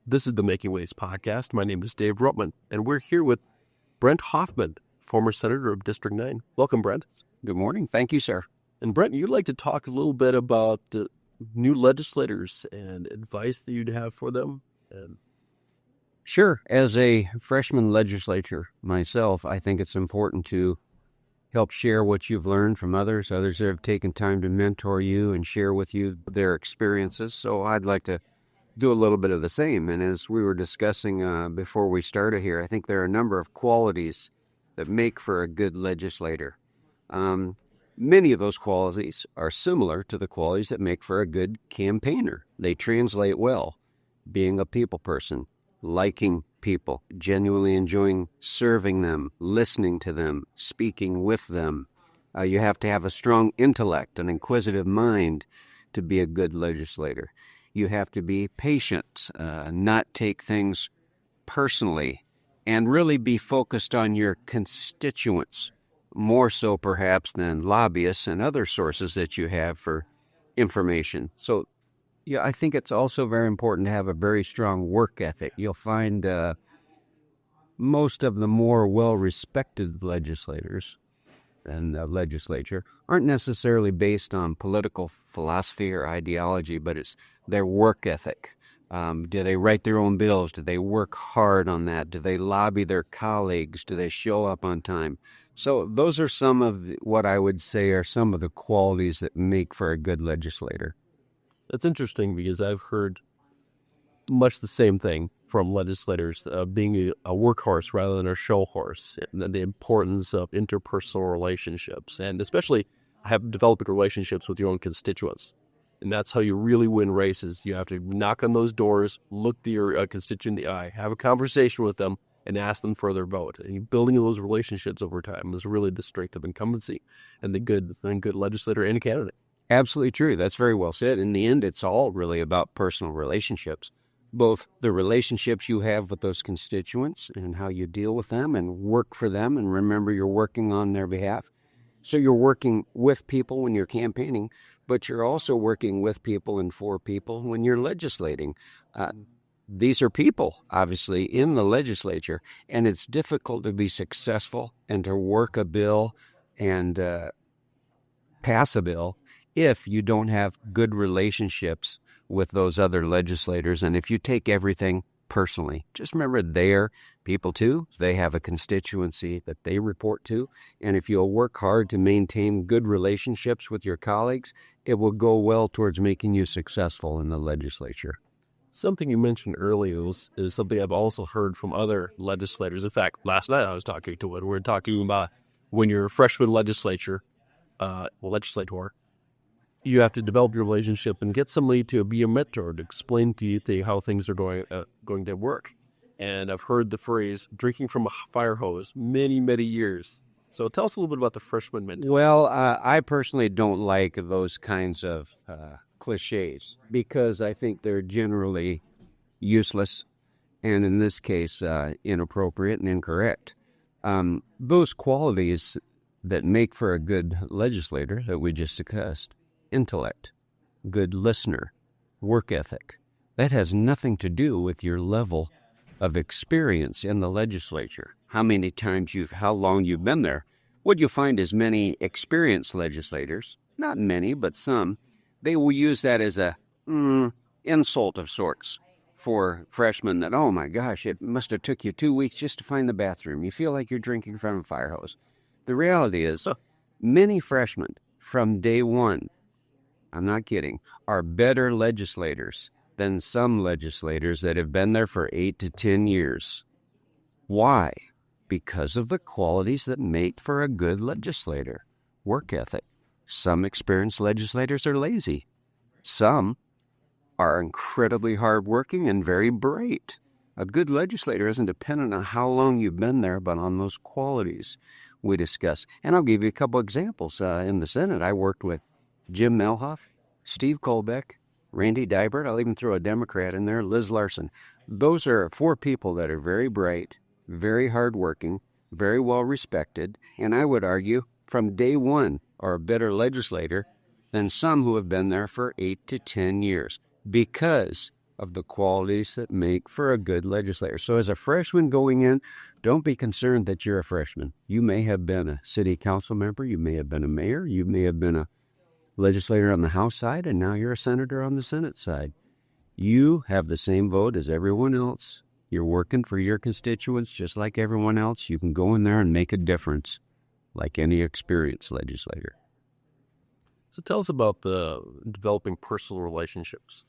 This is the Making Waves podcast. My name is Dave Rutman, and we're here with Brent Hoffman, former senator of District 9. Welcome, Brent. Good morning. Thank you, sir. And Brent, you'd like to talk a little bit about new legislators and advice that you'd have for them? Sure. As a freshman legislator myself, I think it's important to help share what you've learned from others that have taken time to mentor you and share with you their experiences. So I'd like to do a little bit of the same. And as we were discussing before we started here, I think there are a number of qualities that make for a good legislator. Many of those qualities are similar to the qualities that make for a good campaigner. They translate well: being a people person, liking people, genuinely enjoying serving them, listening to them, speaking with them. You have to have a strong intellect, an inquisitive mind to be a good legislator. You have to be patient, not take things personally, and really be focused on your constituents, more so perhaps than lobbyists and other sources that you have for information. So yeah, I think it's also very important to have a very strong work ethic. You'll find most of the more well-respected legislators and the legislature aren't necessarily based on political philosophy or ideology, but it's their work ethic. Do they write their own bills? Do they work hard on that? Do they lobby their colleagues? Do they show up on time? So those are some of what I would say are some of the qualities that make for a good legislator. That's interesting because I've heard much the same thing from legislators, being a workhorse rather than a show horse, and the importance of interpersonal relationships, and especially have developing relationships with your own constituents. And that's how you really win races. You have to knock on those doors, look to your constituent in the eye, have a conversation with them, and ask them for their vote. And building those relationships over time is really the strength of incumbency and the good legislator and candidate. Absolutely true. That's very well said. In the end, it's all really about personal relationships, both the relationships you have with those constituents and how you deal with them and work for them, and remember you're working on their behalf. So you're working with people when you're campaigning, but you're also working with people and for people when you're legislating. These are people, obviously, in the legislature, and it's difficult to be successful and to work a bill and pass a bill if you don't have good relationships with those other legislators, and if you take everything personally. Just remember, they're people too. They have a constituency that they report to, and if you'll work hard to maintain good relationships with your colleagues, it will go well towards making you successful in the legislature. Something you mentioned earlier is something I've also heard from other legislators. In fact, last night I was talking to one. We were talking about when you're a freshman legislator, you have to develop your relationship and get somebody to be a mentor to explain to you how things are going to work. And I've heard the phrase "drinking from a fire hose" many, many years. So tell us a little bit about the freshman mentor. Well, I personally don't like those kinds of cliches because I think they're generally useless and, in this case, inappropriate and incorrect. Those qualities that make for a good legislator that we just discussed: intellect, good listener, work ethic. That has nothing to do with your level of experience in the legislature. How long you've been there. What you find is many experienced legislators, not many, but some, they will use that as a insult of sorts for freshmen that, oh my gosh, it must have took you 2 weeks just to find the bathroom. You feel like you're drinking from a fire hose. The reality is, many freshmen from day one, I'm not kidding, are better legislators than some legislators that have been there for 8 to 10 years. Why? Because of the qualities that make for a good legislator. Work ethic. Some experienced legislators are lazy. Some are incredibly hardworking and very bright. A good legislator isn't dependent on how long you've been there, but on those qualities we discuss. And I'll give you a couple examples. In the Senate, I worked with Jim Melhoff, Steve Colbeck, Randy Dybert. I'll even throw a Democrat in there, Liz Larson. Those are 4 people that are very bright, very hardworking, very well respected, and I would argue from day one are a better legislator than some who have been there for 8 to 10 years because of the qualities that make for a good legislator. So as a freshman going in, don't be concerned that you're a freshman. You may have been a city council member, you may have been a mayor, you may have been a legislator on the House side, and now you're a senator on the Senate side. You have the same vote as everyone else. You're working for your constituents just like everyone else. You can go in there and make a difference like any experienced legislator. So tell us about the developing personal relationships.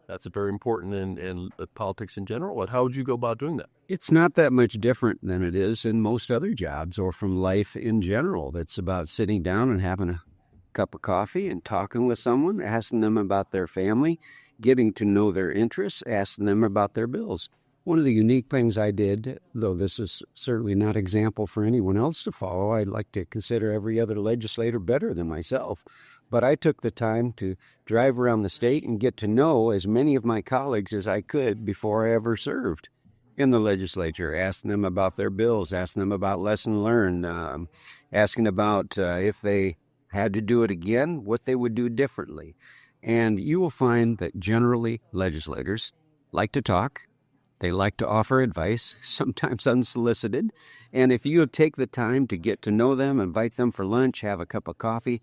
That's very important in politics in general. But how would you go about doing that? It's not that much different than it is in most other jobs or from life in general. It's about sitting down and having a cup of coffee and talking with someone, asking them about their family, getting to know their interests, asking them about their bills. One of the unique things I did, though this is certainly not example for anyone else to follow, I'd like to consider every other legislator better than myself, but I took the time to drive around the state and get to know as many of my colleagues as I could before I ever served in the legislature, asking them about their bills, asking them about lesson learned, asking about if they had to do it again, what they would do differently. And you will find that generally legislators like to talk. They like to offer advice, sometimes unsolicited. And if you take the time to get to know them, invite them for lunch, have a cup of coffee,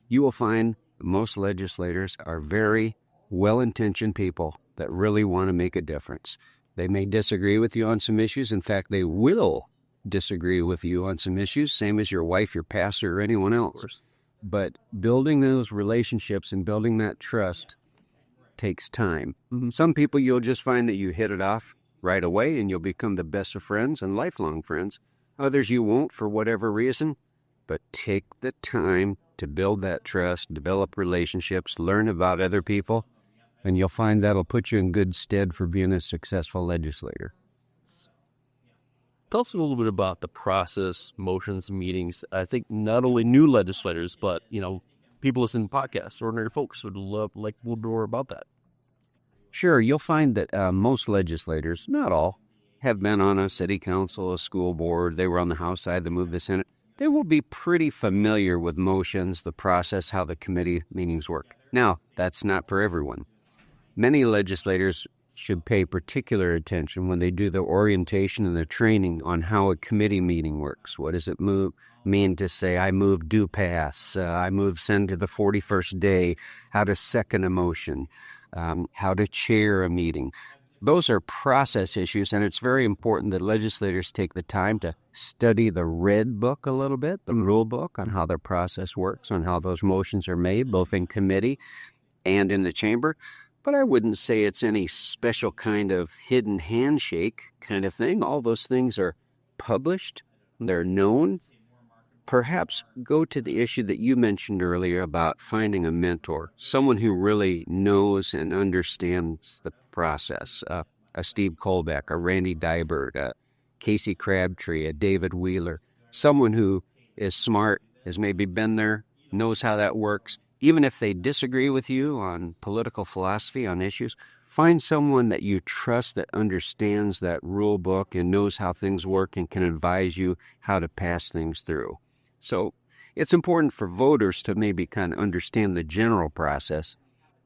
you will find most legislators are very well-intentioned people that really want to make a difference. They may disagree with you on some issues. In fact, they will disagree with you on some issues, same as your wife, your pastor, or anyone else. But building those relationships and building that trust takes time. Some people you'll just find that you hit it off right away and you'll become the best of friends and lifelong friends. Others you won't for whatever reason, but take the time to build that trust, develop relationships, learn about other people, and you'll find that'll put you in good stead for being a successful legislator. Tell us a little bit about the process, motions, meetings. I think not only new legislators, but, people listening to podcasts, ordinary folks would love a little more about that. Sure, you'll find that most legislators, not all, have been on a city council, a school board. They were on the House side, they moved to the Senate. They will be pretty familiar with motions, the process, how the committee meetings work. Now, that's not for everyone. Many legislators should pay particular attention when they do the orientation and the training on how a committee meeting works. What does it mean to say, I move do pass, I move send to the 41st day, how to second a motion, how to chair a meeting. Those are process issues, and it's very important that legislators take the time to study the red book a little bit, the rule book on how the process works, on how those motions are made, both in committee and in the chamber. But I wouldn't say it's any special kind of hidden handshake kind of thing. All those things are published, they're known. Perhaps go to the issue that you mentioned earlier about finding a mentor, someone who really knows and understands the process. A Steve Colbeck, a Randy Dybert, a Casey Crabtree, a David Wheeler, someone who is smart, has maybe been there, knows how that works. Even if they disagree with you on political philosophy, on issues, find someone that you trust that understands that rule book and knows how things work and can advise you how to pass things through. So it's important for voters to maybe kind of understand the general process,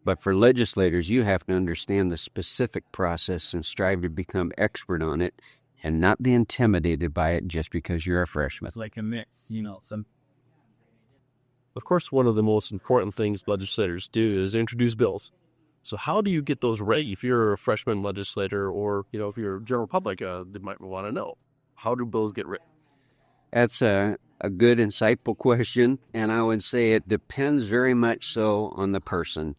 but for legislators, you have to understand the specific process and strive to become expert on it and not be intimidated by it just because you're a freshman. It's like a mix, Of course, one of the most important things legislators do is introduce bills. So how do you get those ready? If you're a freshman legislator or, if you're a general public, they might want to know. How do bills get written? That's a good, insightful question, and I would say it depends very much so on the person,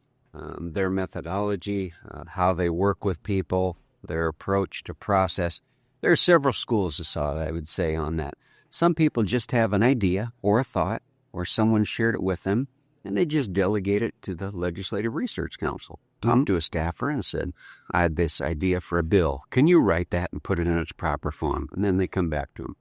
their methodology, how they work with people, their approach to process. There are several schools of thought, I would say, on that. Some people just have an idea or a thought, or someone shared it with them, and they just delegate it to the Legislative Research Council. Talk to a staffer and said, I had this idea for a bill. Can you write that and put it in its proper form? And then they come back to them.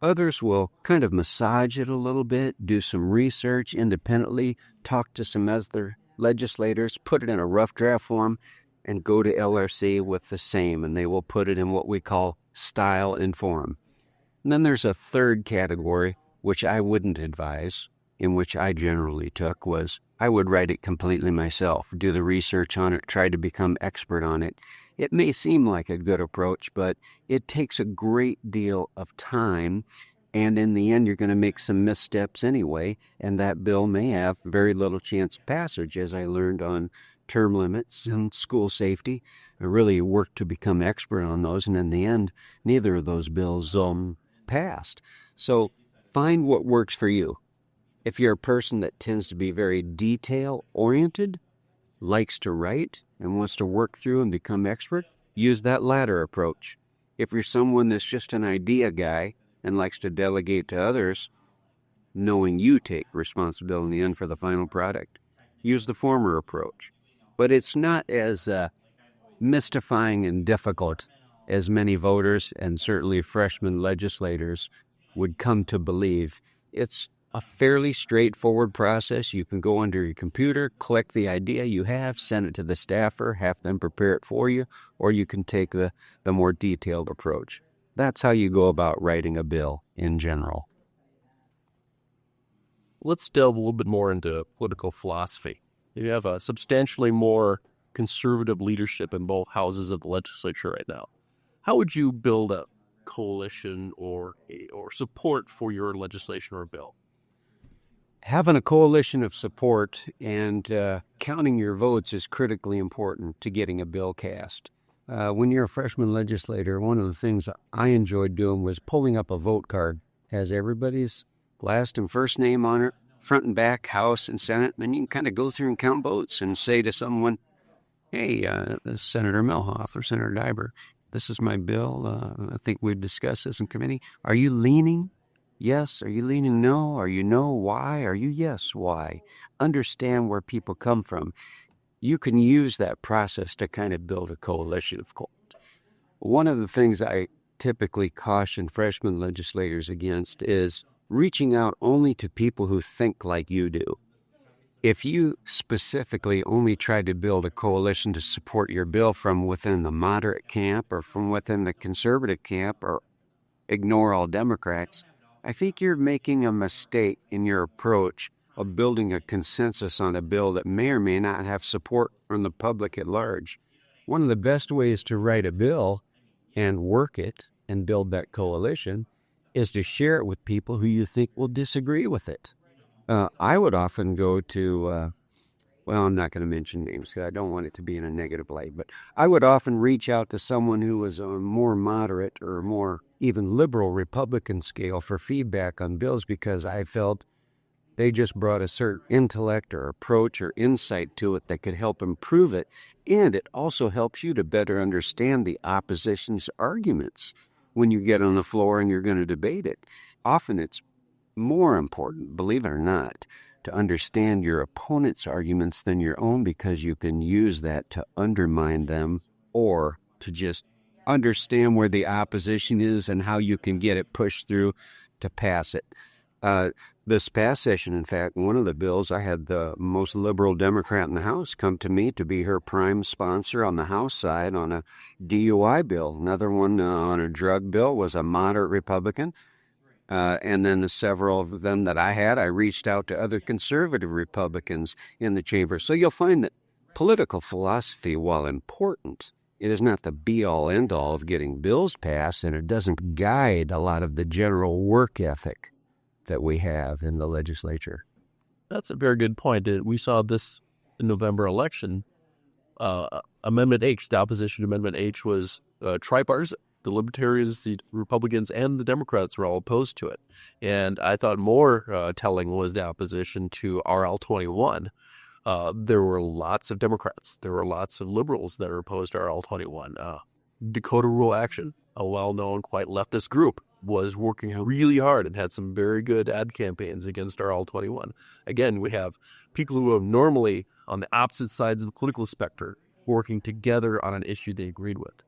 Others will kind of massage it a little bit, do some research independently, talk to some other legislators, put it in a rough draft form, and go to LRC with the same, and they will put it in what we call style and form. And then there's a third category, which I wouldn't advise, in which I generally took was I would write it completely myself, do the research on it, try to become expert on it. It may seem like a good approach, but it takes a great deal of time, and in the end, you're going to make some missteps anyway, and that bill may have very little chance of passage, as I learned on term limits and school safety. I really worked to become expert on those, and in the end, neither of those bills passed. So find what works for you. If you're a person that tends to be very detail-oriented, likes to write, and wants to work through and become expert, use that latter approach. If you're someone that's just an idea guy and likes to delegate to others, knowing you take responsibility in the end for the final product, use the former approach. But it's not as mystifying and difficult as many voters and certainly freshman legislators would come to believe. It's a fairly straightforward process. You can go under your computer, click the idea you have, send it to the staffer, have them prepare it for you, or you can take the more detailed approach. That's how you go about writing a bill in general. Let's delve a little bit more into political philosophy. You have a substantially more conservative leadership in both houses of the legislature right now. How would you build a coalition or support for your legislation or bill? Having a coalition of support and counting your votes is critically important to getting a bill cast. When you're a freshman legislator, one of the things I enjoyed doing was pulling up a vote card. Has everybody's last and first name on it, front and back, House and Senate, and then you can kind of go through and count votes and say to someone, hey, this is Senator Melhoff or Senator Diber, this is my bill. I think we've discussed this in committee. Are you leaning yes? Are you leaning no? Are you no? Why? Are you yes? Why? Understand where people come from. You can use that process to kind of build a coalition of course. One of the things I typically caution freshman legislators against is reaching out only to people who think like you do. If you specifically only try to build a coalition to support your bill from within the moderate camp or from within the conservative camp or ignore all Democrats, I think you're making a mistake in your approach of building a consensus on a bill that may or may not have support from the public at large. One of the best ways to write a bill and work it and build that coalition is to share it with people who you think will disagree with it. I would often go to, I'm not going to mention names because I don't want it to be in a negative light, but I would often reach out to someone who was on more moderate or more even liberal Republican scale for feedback on bills because I felt they just brought a certain intellect or approach or insight to it that could help improve it, and it also helps you to better understand the opposition's arguments when you get on the floor and you're going to debate it. Often it's more important, believe it or not, to understand your opponent's arguments than your own because you can use that to undermine them or to just understand where the opposition is and how you can get it pushed through to pass it. This past session, in fact, one of the bills, I had the most liberal Democrat in the House come to me to be her prime sponsor on the House side on a DUI bill. Another one on a drug bill was a moderate Republican. And then several of them that I had, I reached out to other conservative Republicans in the chamber. So you'll find that political philosophy, while important, it is not the be-all, end-all of getting bills passed, and it doesn't guide a lot of the general work ethic that we have in the legislature. That's a very good point. We saw this in November election. Amendment H, the opposition to Amendment H was tripartisan. The Libertarians, the Republicans, and the Democrats were all opposed to it. And I thought more telling was the opposition to RL 21. There were lots of Democrats. There were lots of liberals that were opposed to RL 21. Dakota Rural Action, a well-known, quite leftist group, was working really hard and had some very good ad campaigns against RL 21. Again, we have people who are normally on the opposite sides of the political spectrum working together on an issue they agreed with.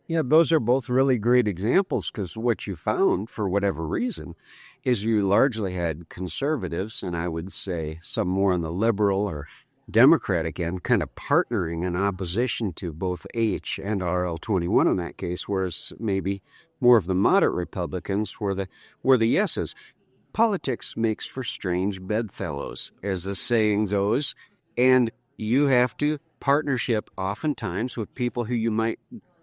Yeah, those are both really great examples because what you found, for whatever reason, is you largely had conservatives, and I would say some more on the liberal or Democratic end, kind of partnering in opposition to both H and RL 21 in that case, whereas maybe more of the moderate Republicans were the yeses. Politics makes for strange bedfellows, as the saying goes, and you have to partnership oftentimes with people who you might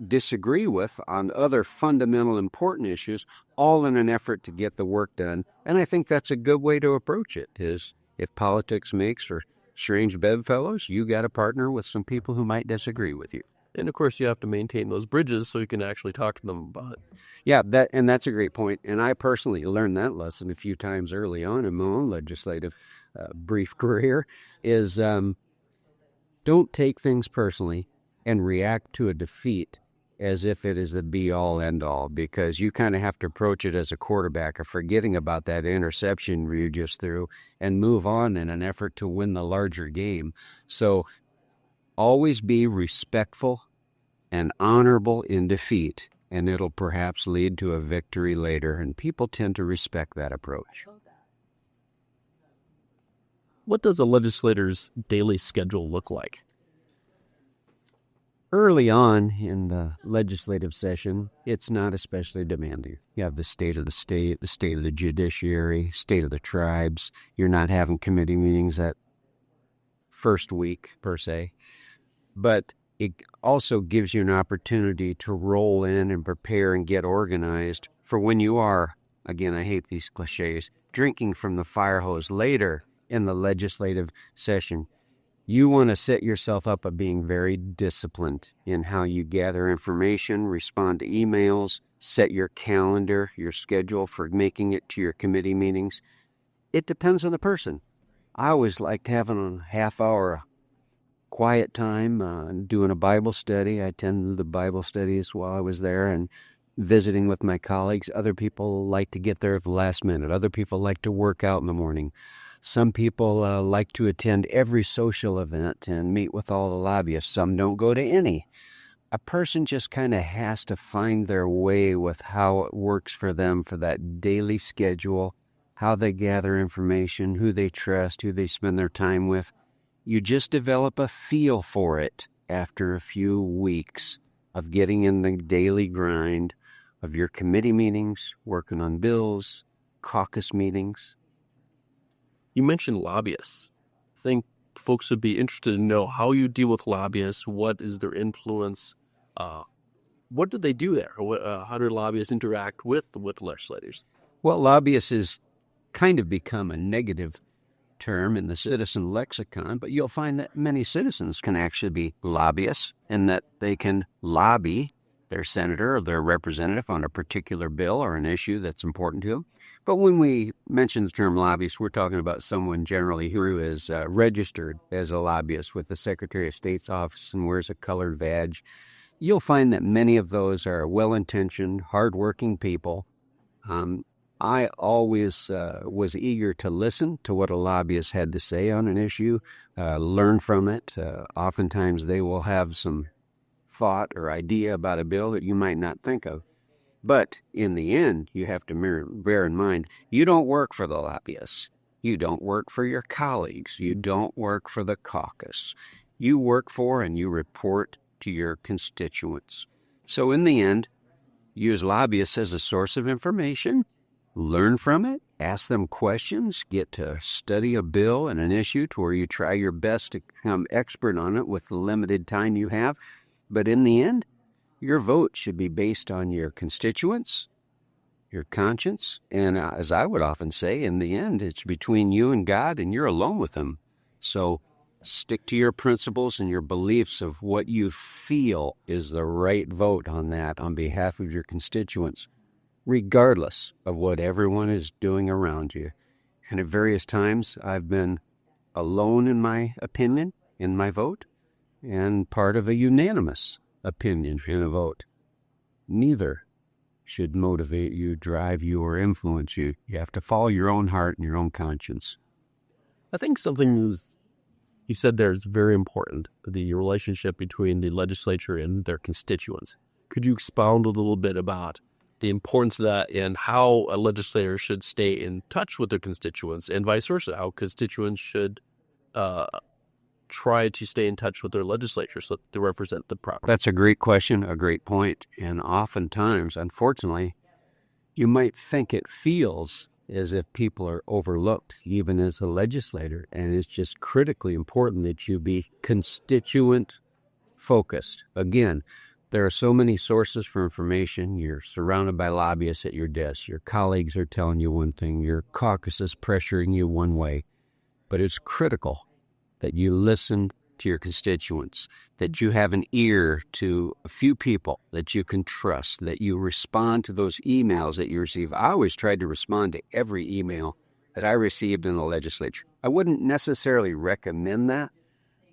disagree with on other fundamental important issues, all in an effort to get the work done. And I think that's a good way to approach it, is if politics makes for strange bedfellows, you got to partner with some people who might disagree with you. And of course, you have to maintain those bridges so you can actually talk to them about it. Yeah, that's a great point. And I personally learned that lesson a few times early on in my own legislative brief career, is don't take things personally and react to a defeat as if it is the be-all, end-all, because you kind of have to approach it as a quarterback of forgetting about that interception you just threw and move on in an effort to win the larger game. So always be respectful and honorable in defeat, and it'll perhaps lead to a victory later, and people tend to respect that approach. What does a legislator's daily schedule look like? Early on in the legislative session, it's not especially demanding. You have the state of the state, the state of the judiciary, state of the tribes. You're not having committee meetings that first week, per se. But it also gives you an opportunity to roll in and prepare and get organized for when you are, again, I hate these cliches, drinking from the fire hose later in the legislative session. You want to set yourself up of being very disciplined in how you gather information, respond to emails, set your calendar, your schedule for making it to your committee meetings. It depends on the person. I always liked having a half-hour quiet time, doing a Bible study. I attended the Bible studies while I was there and visiting with my colleagues. Other people like to get there at the last minute. Other people like to work out in the morning. Some people like to attend every social event and meet with all the lobbyists. Some don't go to any. A person just kind of has to find their way with how it works for them for that daily schedule, how they gather information, who they trust, who they spend their time with. You just develop a feel for it after a few weeks of getting in the daily grind of your committee meetings, working on bills, caucus meetings. You mentioned lobbyists. I think folks would be interested to know how you deal with lobbyists. What is their influence? What do they do there? How do lobbyists interact with legislators? Well, lobbyists has kind of become a negative term in the citizen lexicon, but you'll find that many citizens can actually be lobbyists and that they can lobby their senator or their representative on a particular bill or an issue that's important to them. But when we mention the term lobbyist, we're talking about someone generally who is registered as a lobbyist with the Secretary of State's office and wears a colored badge. You'll find that many of those are well-intentioned, hardworking people. I always was eager to listen to what a lobbyist had to say on an issue, learn from it. Oftentimes they will have some thought or idea about a bill that you might not think of. But in the end, you have to bear in mind, you don't work for the lobbyists. You don't work for your colleagues. You don't work for the caucus. You work for and you report to your constituents. So in the end, use lobbyists as a source of information, learn from it, ask them questions, get to study a bill and an issue to where you try your best to become expert on it with the limited time you have. But in the end, your vote should be based on your constituents, your conscience, and as I would often say, in the end, it's between you and God, and you're alone with Him. So stick to your principles and your beliefs of what you feel is the right vote on that on behalf of your constituents, regardless of what everyone is doing around you. And at various times, I've been alone in my opinion, in my vote, and part of a unanimous opinion in a vote. Neither should motivate you, drive you, or influence you. You have to follow your own heart and your own conscience. I think something you said there is very important, the relationship between the legislature and their constituents. Could you expound a little bit about the importance of that and how a legislator should stay in touch with their constituents and vice versa, how constituents should try to stay in touch with their legislature so that they represent the proper? That's a great question, a great point. And oftentimes, unfortunately, you might think it feels as if people are overlooked, even as a legislator. And it's just critically important that you be constituent focused. Again, there are so many sources for information. You're surrounded by lobbyists at your desk. Your colleagues are telling you one thing. Your caucus is pressuring you one way. But it's critical that you listen to your constituents, that you have an ear to a few people that you can trust, that you respond to those emails that you receive. I always tried to respond to every email that I received in the legislature. I wouldn't necessarily recommend that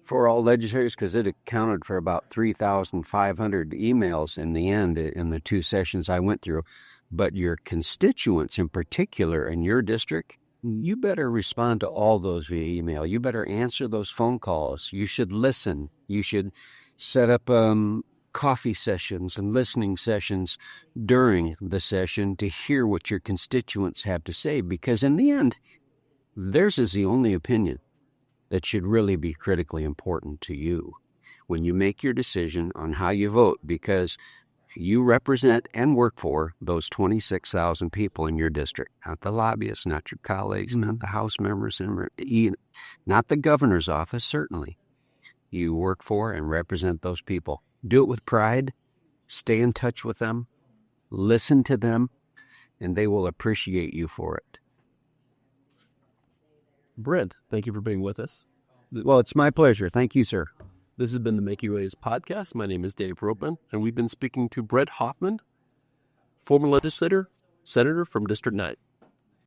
for all legislators because it accounted for about 3,500 emails in the end in the 2 sessions I went through. But your constituents in particular in your district, you better respond to all those via email. You better answer those phone calls. You should listen. You should set up coffee sessions and listening sessions during the session to hear what your constituents have to say, because in the end, theirs is the only opinion that should really be critically important to you when you make your decision on how you vote, because you represent and work for those 26,000 people in your district, not the lobbyists, not your colleagues, not the House members, not the governor's office, certainly. You work for and represent those people. Do it with pride. Stay in touch with them. Listen to them, and they will appreciate you for it. Brent, thank you for being with us. Well, it's my pleasure. Thank you, sir. This has been the Make Your Ways podcast. My name is Dave Ropeman, and we've been speaking to Brent Hoffman, former legislator, senator from District 9.